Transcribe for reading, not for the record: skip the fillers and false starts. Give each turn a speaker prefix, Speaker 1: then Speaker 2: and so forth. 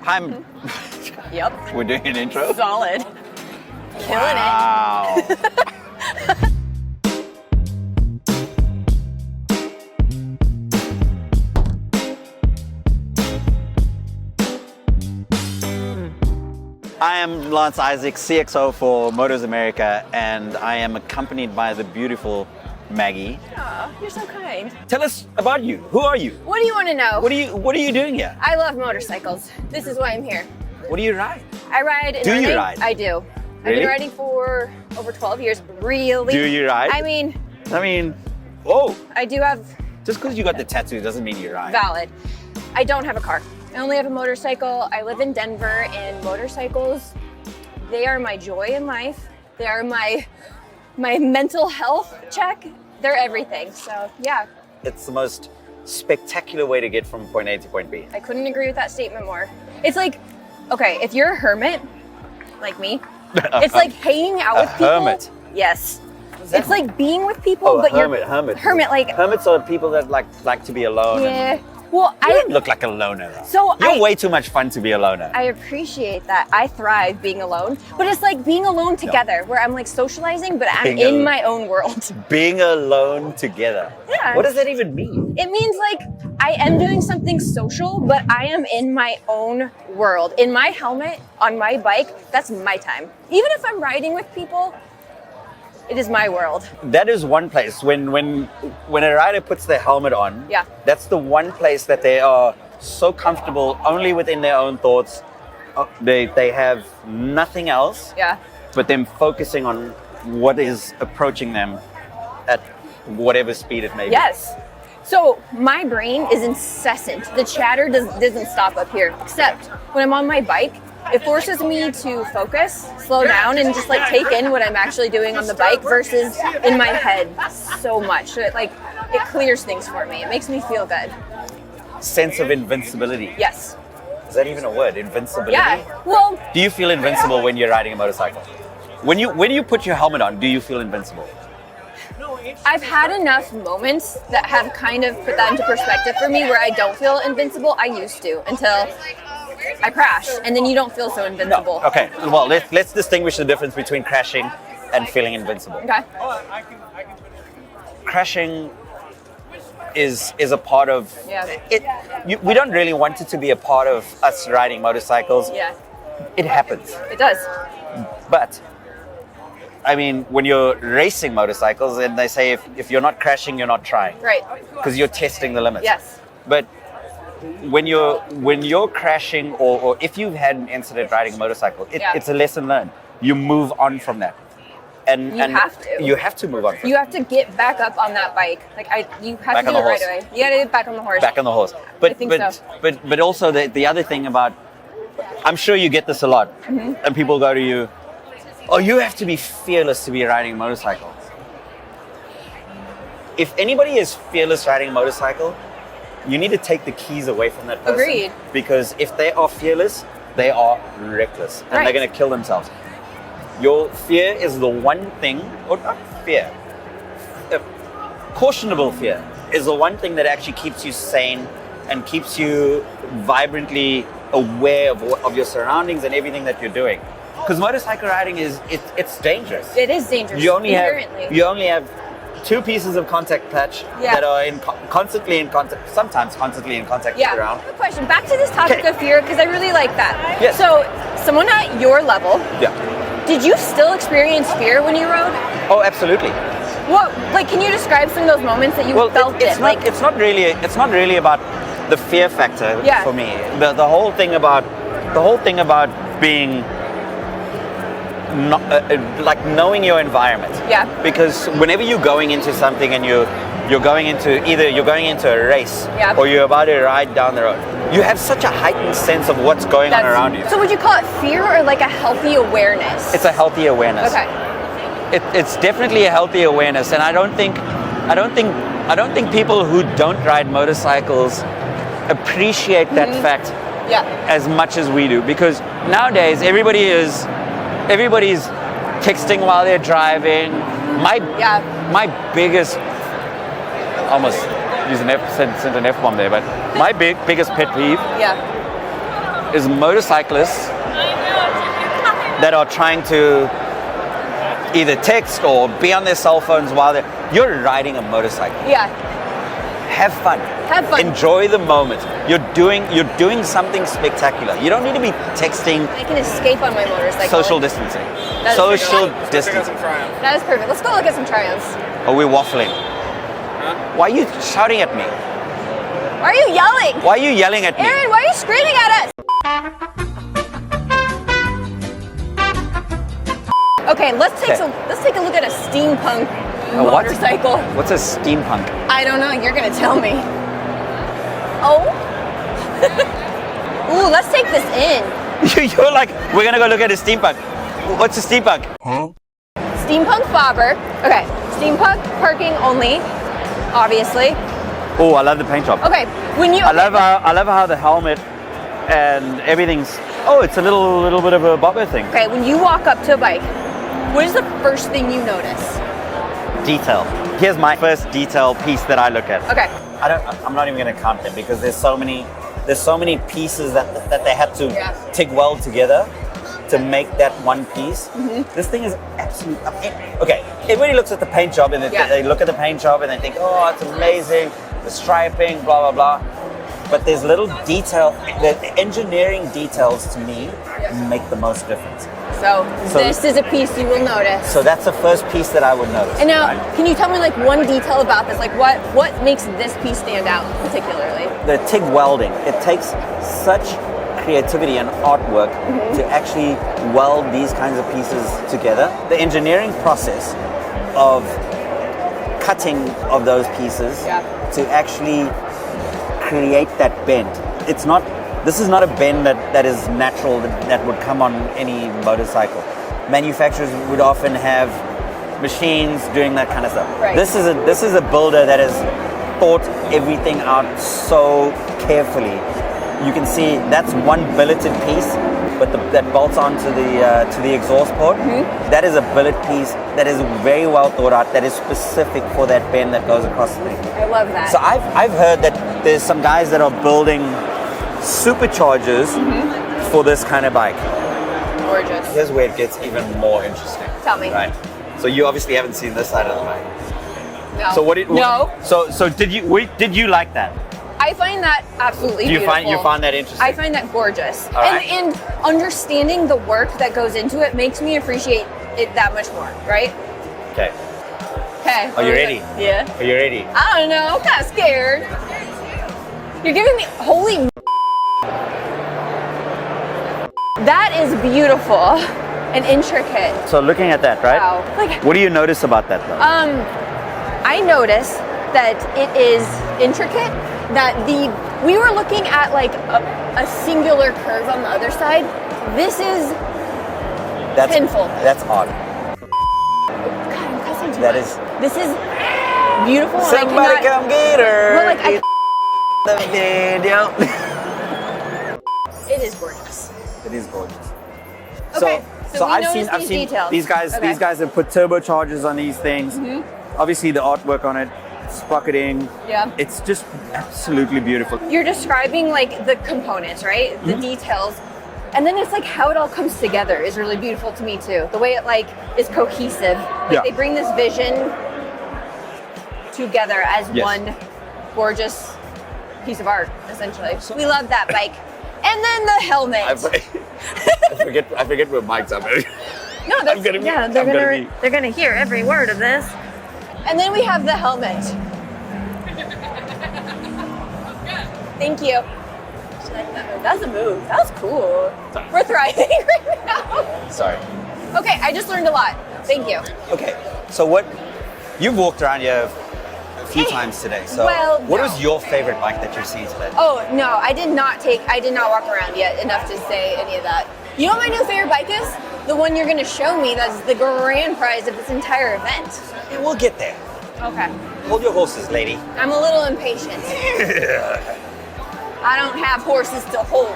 Speaker 1: I'm.
Speaker 2: Yep.
Speaker 1: We're doing an intro.
Speaker 2: Solid. Killing
Speaker 1: Wow. I am Lance Isaac, CXO for Motos America, and I am accompanied by the beautiful Maggie.
Speaker 2: Aw, you're so kind.
Speaker 1: Tell us about you. Who are you?
Speaker 2: What do you want to know?
Speaker 1: What are you doing here?
Speaker 2: I love motorcycles. This is why I'm here.
Speaker 1: What do you ride?
Speaker 2: I ride.
Speaker 1: Do you ride?
Speaker 2: I do. I've
Speaker 1: Really?
Speaker 2: been riding for over 12 years. Really?
Speaker 1: Do you ride?
Speaker 2: I mean,
Speaker 1: oh,
Speaker 2: I do have
Speaker 1: just because you got the tattoo doesn't mean you ride.
Speaker 2: valid. I don't have a car. I only have a motorcycle. I live in Denver, and motorcycles, they are my joy in life. They are my mental health check. They're everything. So yeah,
Speaker 1: It's the most spectacular way to get from point A to point B.
Speaker 2: I couldn't agree with that statement more. It's like, okay, if you're a hermit, like me, it's like hanging out with people.
Speaker 1: Hermit.
Speaker 2: Yes.
Speaker 1: that
Speaker 2: It's like being with people,
Speaker 1: Oh,
Speaker 2: but
Speaker 1: hermit.
Speaker 2: hermit, like,
Speaker 1: Hermits are people that like to be alone.
Speaker 2: yeah.
Speaker 1: And
Speaker 2: Well,
Speaker 1: you don't look like a loner. Though.
Speaker 2: So
Speaker 1: You're way too much fun to be a loner.
Speaker 2: I appreciate that. I thrive being alone, but it's like being alone together, where I'm like socializing, but I'm
Speaker 1: Being
Speaker 2: in
Speaker 1: alone.
Speaker 2: my own world.
Speaker 1: Being alone together.
Speaker 2: Yeah.
Speaker 1: What does that even mean?
Speaker 2: It means like I am doing something social, but I am in my own world. In my helmet, on my bike, that's my time. Even if I'm riding with people, it is my world.
Speaker 1: That is one place when a rider puts their helmet on.
Speaker 2: Yeah.
Speaker 1: That's the one place that they are so comfortable, only within their own thoughts. They have nothing else.
Speaker 2: Yeah.
Speaker 1: But them focusing on what is approaching them at whatever speed it may be.
Speaker 2: Yes. So my brain is incessant. The chatter doesn't stop up here, except when I'm on my bike, it forces me to focus, slow down, and just like take in what I'm actually doing on the bike versus in my head so much. So it clears things for me. It makes me feel good.
Speaker 1: Sense of invincibility.
Speaker 2: Yes.
Speaker 1: Is that even a word? Invincibility?
Speaker 2: Yeah. Well,
Speaker 1: Do you feel invincible when you're riding a motorcycle? When you put your helmet on, do you feel invincible?
Speaker 2: I've had enough moments that have kind of put that into perspective for me where I don't feel invincible. I used to until I crash, and then you don't feel so invincible.
Speaker 1: Okay. Well, let's distinguish the difference between crashing and feeling invincible.
Speaker 2: Okay.
Speaker 1: Crashing is a part of
Speaker 2: Yeah.
Speaker 1: it. We don't really want it to be a part of us riding motorcycles.
Speaker 2: Yeah,
Speaker 1: It happens,
Speaker 2: it does.
Speaker 1: but I mean, when you're racing motorcycles, and they say if you're not crashing, you're not trying,
Speaker 2: Right.
Speaker 1: because you're testing the limits.
Speaker 2: Yes.
Speaker 1: But when you're crashing, or if you've had an incident riding a motorcycle,
Speaker 2: Yeah.
Speaker 1: it's a lesson learned. You move on from that, and
Speaker 2: You have to.
Speaker 1: You have to move on. From
Speaker 2: You have to get back up on that bike. You have
Speaker 1: Back
Speaker 2: to
Speaker 1: on
Speaker 2: do it
Speaker 1: the
Speaker 2: right
Speaker 1: horse.
Speaker 2: away. You gotta get back on the horse.
Speaker 1: back on the horse. But
Speaker 2: I think
Speaker 1: but,
Speaker 2: so.
Speaker 1: but also the other thing about, I'm sure you get this a lot,
Speaker 2: Mm-hmm.
Speaker 1: and people go to you, oh, you have to be fearless to be riding a motorcycle. If anybody is fearless riding a motorcycle, you need to take the keys away from that person.
Speaker 2: Agreed.
Speaker 1: Because if they are fearless, they are reckless, and
Speaker 2: Right.
Speaker 1: they're going to kill themselves. Your fear is the one thing, or not fear, cautionable fear is the one thing that actually keeps you sane and keeps you vibrantly aware of your surroundings and everything that you're doing. Because motorcycle riding it's dangerous.
Speaker 2: It is dangerous.
Speaker 1: You only
Speaker 2: inherently.
Speaker 1: have two pieces of contact patch
Speaker 2: Yeah.
Speaker 1: that are constantly in contact, sometimes constantly in contact with the
Speaker 2: Yeah.
Speaker 1: ground.
Speaker 2: Good question. Back to this topic
Speaker 1: Okay.
Speaker 2: of fear, because I really like that.
Speaker 1: Yes.
Speaker 2: So, someone at your level,
Speaker 1: Yeah.
Speaker 2: did you still experience fear when you rode?
Speaker 1: Oh, absolutely.
Speaker 2: What, can you describe some of those moments that you felt
Speaker 1: it's not really about the fear factor
Speaker 2: Yeah.
Speaker 1: for me. The whole thing about being not, like knowing your environment.
Speaker 2: Yeah.
Speaker 1: Because whenever you're going into something and you're going into a race,
Speaker 2: Yeah.
Speaker 1: or you're about to ride down the road, you have such a heightened sense of what's going on around you.
Speaker 2: So would you call it fear or like a healthy awareness?
Speaker 1: It's a healthy awareness.
Speaker 2: Okay.
Speaker 1: It's definitely a healthy awareness, and I don't think people who don't ride motorcycles appreciate that fact
Speaker 2: Yeah.
Speaker 1: as much as we do, because nowadays everybody's texting while they're driving. My biggest, almost using sent an F-bomb there, but my biggest pet peeve
Speaker 2: Yeah.
Speaker 1: is motorcyclists that are trying to either text or be on their cell phones while you're riding a motorcycle.
Speaker 2: Yeah.
Speaker 1: Have fun.
Speaker 2: Have fun.
Speaker 1: Enjoy the moment. You're doing something spectacular. You don't need to be texting.
Speaker 2: I can escape on my motorcycle.
Speaker 1: Social distancing.
Speaker 2: That is
Speaker 1: Social
Speaker 2: perfect.
Speaker 1: distancing.
Speaker 2: That is perfect. Let's go look at some try-ons.
Speaker 1: Oh, we're waffling. Why are you shouting at me?
Speaker 2: Why are you yelling?
Speaker 1: Why are you yelling at me?
Speaker 2: Aaron, why are you screaming at us? Okay, let's take a look at a steampunk
Speaker 1: what?
Speaker 2: motorcycle.
Speaker 1: What's a steampunk?
Speaker 2: I don't know. You're gonna tell me. Oh. Ooh, let's take this in.
Speaker 1: You're like, we're gonna go look at a steampunk. What's a steampunk?
Speaker 2: Steampunk bobber. Okay, steampunk parking only, obviously.
Speaker 1: Oh, I love the paint job.
Speaker 2: Okay, when you.
Speaker 1: I love how the helmet and everything's. Oh, it's a little bit of a bobber thing.
Speaker 2: Okay, when you walk up to a bike, what is the first thing you notice?
Speaker 1: Detail. Here's my first detail piece that I look at.
Speaker 2: Okay.
Speaker 1: I'm not even going to count them because there's so many pieces that they had to tick well together to make that one piece. This thing is absolutely okay. Everybody looks at the paint job and they look at the paint job and they think, oh, it's amazing, the striping, blah blah blah. But there's little detail. The engineering details to me make the most difference.
Speaker 2: So this is a piece you will notice.
Speaker 1: So that's the first piece that I would notice.
Speaker 2: And now, can you tell me like one detail about this? Like what makes this piece stand out particularly?
Speaker 1: The TIG welding. It takes such creativity and artwork to actually weld these kinds of pieces together. The engineering process of cutting of those pieces to actually create that bend. This is not a bend that is natural that would come on any motorcycle. Manufacturers would often have machines doing that kind of stuff.
Speaker 2: Right.
Speaker 1: This is a builder that has thought everything out so carefully. You can see that's one billeted piece, but that bolts onto the exhaust port. That is a billet piece that is very well thought out. That is specific for that bend that goes across the thing.
Speaker 2: I love that.
Speaker 1: So I've heard that there's some guys that are building superchargers for this kind of bike.
Speaker 2: Gorgeous.
Speaker 1: Here's where it gets even more interesting.
Speaker 2: Tell me.
Speaker 1: Right. So you obviously haven't seen this side of the bike.
Speaker 2: No.
Speaker 1: So
Speaker 2: No.
Speaker 1: So did you like that?
Speaker 2: I find that absolutely beautiful.
Speaker 1: You find that interesting?
Speaker 2: I find that gorgeous.
Speaker 1: All right.
Speaker 2: And understanding the work that goes into it makes me appreciate it that much more, right?
Speaker 1: Okay.
Speaker 2: Okay.
Speaker 1: Are you ready?
Speaker 2: Yeah.
Speaker 1: Are you ready?
Speaker 2: I don't know. I'm kind of scared. You're giving me holy. That is beautiful and intricate.
Speaker 1: So looking at that, right?
Speaker 2: Wow. Like,
Speaker 1: What do you notice about that though?
Speaker 2: I notice that it is intricate. That we were looking at like a singular curve on the other side. This is pinful.
Speaker 1: That's odd.
Speaker 2: God, I'm cussing too
Speaker 1: That
Speaker 2: much.
Speaker 1: is.
Speaker 2: This is beautiful. and I
Speaker 1: Somebody
Speaker 2: cannot-
Speaker 1: come get her.
Speaker 2: But, like,
Speaker 1: the video.
Speaker 2: It is gorgeous.
Speaker 1: It is gorgeous.
Speaker 2: Okay, so we
Speaker 1: I've
Speaker 2: noticed
Speaker 1: seen
Speaker 2: these details.
Speaker 1: these guys.
Speaker 2: Okay.
Speaker 1: These guys have put turbochargers on these things. Obviously, the artwork on it, sprocketing.
Speaker 2: Yeah.
Speaker 1: It's just absolutely beautiful.
Speaker 2: You're describing like the components, right? The details. And then it's like how it all comes together is really beautiful to me too. The way it like is cohesive. Like they bring this vision together as one gorgeous piece of art, essentially. We love that bike. And then the helmet.
Speaker 1: I forget where Mike's up.
Speaker 2: No, that's, they're gonna hear every word of this. And then we have the helmet. Thank you. That's a move. That was cool.
Speaker 1: Sorry.
Speaker 2: We're thriving right now.
Speaker 1: Sorry.
Speaker 2: Okay, I just learned a lot. Thank you.
Speaker 1: Okay, so you've walked around here a few times today. So what was your favorite bike that you've seen today?
Speaker 2: Oh no, I did not walk around yet enough to say any of that. You know what my new favorite bike is? The one you're gonna show me that's the grand prize of this entire event.
Speaker 1: Yeah, we'll get there.
Speaker 2: Okay.
Speaker 1: Hold your horses, lady.
Speaker 2: I'm a little impatient. I don't have horses to hold.